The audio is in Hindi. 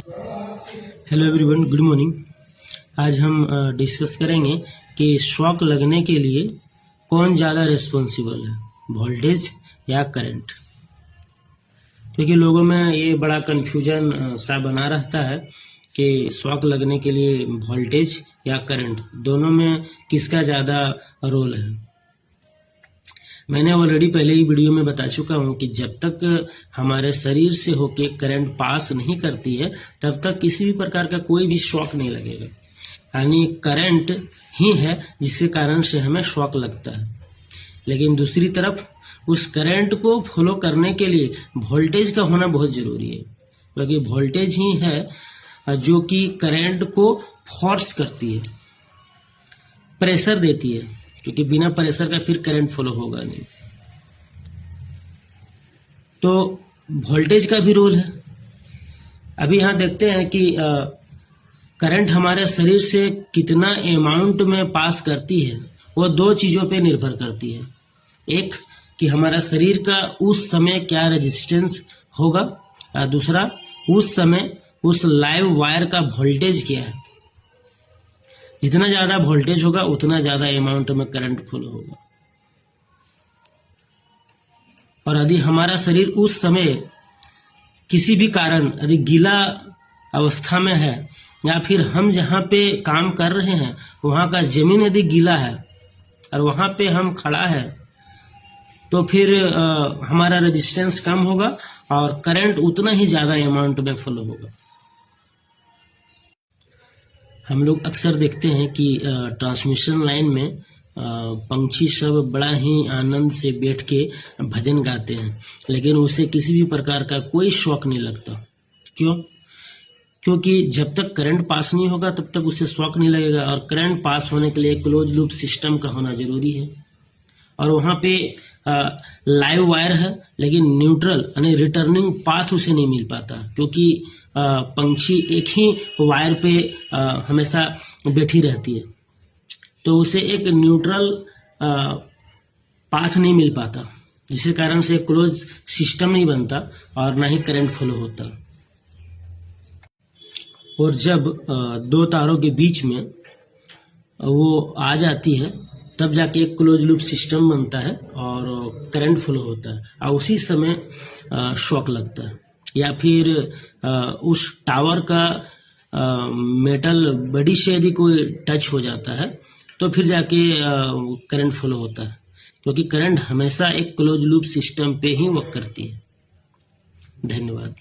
Hello everyone, good morning. आज हम डिस्कस करेंगे कि शॉक लगने के लिए कौन ज़्यादा रिस्पॉन्सिबल है, वोल्टेज या करंट। क्योंकि लोगों में ये बड़ा कन्फ्यूजन सा बना रहता है कि शॉक लगने के लिए वोल्टेज या करंट दोनों में किसका ज़्यादा रोल है। मैंने ऑलरेडी पहले ही वीडियो में बता चुका हूँ कि जब तक हमारे शरीर से होके करंट पास नहीं करती है तब तक किसी भी प्रकार का कोई भी शॉक नहीं लगेगा। यानी करंट ही है जिसके कारण से हमें शॉक लगता है। लेकिन दूसरी तरफ उस करंट को फॉलो करने के लिए वोल्टेज का होना बहुत ज़रूरी है, क्योंकि वोल्टेज ही है जो कि करंट को फोर्स करती है, प्रेशर देती है, क्योंकि बिना प्रेशर का फिर करंट फॉलो होगा नहीं। तो वोल्टेज का भी रोल है। अभी यहाँ देखते हैं कि करंट हमारे शरीर से कितना अमाउंट में पास करती है, वो दो चीज़ों पे निर्भर करती है। एक कि हमारा शरीर का उस समय क्या रेजिस्टेंस होगा, और दूसरा उस समय उस लाइव वायर का वोल्टेज क्या है। जितना ज़्यादा वोल्टेज होगा उतना ज़्यादा अमाउंट में करंट फ्लो होगा। और यदि हमारा शरीर उस समय किसी भी कारण यदि गीला अवस्था में है, या फिर हम जहाँ पे काम कर रहे हैं वहाँ का जमीन यदि गीला है और वहाँ पे हम खड़ा है, तो फिर हमारा रेजिस्टेंस कम होगा और करंट उतना ही ज़्यादा अमाउंट में फ्लो होगा। हम लोग अक्सर देखते हैं कि ट्रांसमिशन लाइन में पंछी सब बड़ा ही आनंद से बैठ के भजन गाते हैं, लेकिन उसे किसी भी प्रकार का कोई शौक नहीं लगता। क्यों? क्योंकि जब तक करंट पास नहीं होगा तब तक उसे शौक नहीं लगेगा, और करंट पास होने के लिए क्लोज लूप सिस्टम का होना जरूरी है। और वहाँ पे लाइव वायर है, लेकिन न्यूट्रल यानी रिटर्निंग पाथ उसे नहीं मिल पाता, क्योंकि पंछी एक ही वायर पे हमेशा बैठी रहती है, तो उसे एक न्यूट्रल पाथ नहीं मिल पाता, जिसके कारण से क्लोज सिस्टम नहीं बनता और ना ही करंट फ्लो होता। और जब दो तारों के बीच में वो आ जाती है तब जाके एक क्लोज लूप सिस्टम बनता है और करंट फ्लो होता है, और उसी समय शॉक लगता है। या फिर उस टावर का मेटल बॉडी से यदि कोई टच हो जाता है तो फिर जाके करंट फ्लो होता है, क्योंकि करंट हमेशा एक क्लोज लूप सिस्टम पे ही वर्क करती है। धन्यवाद।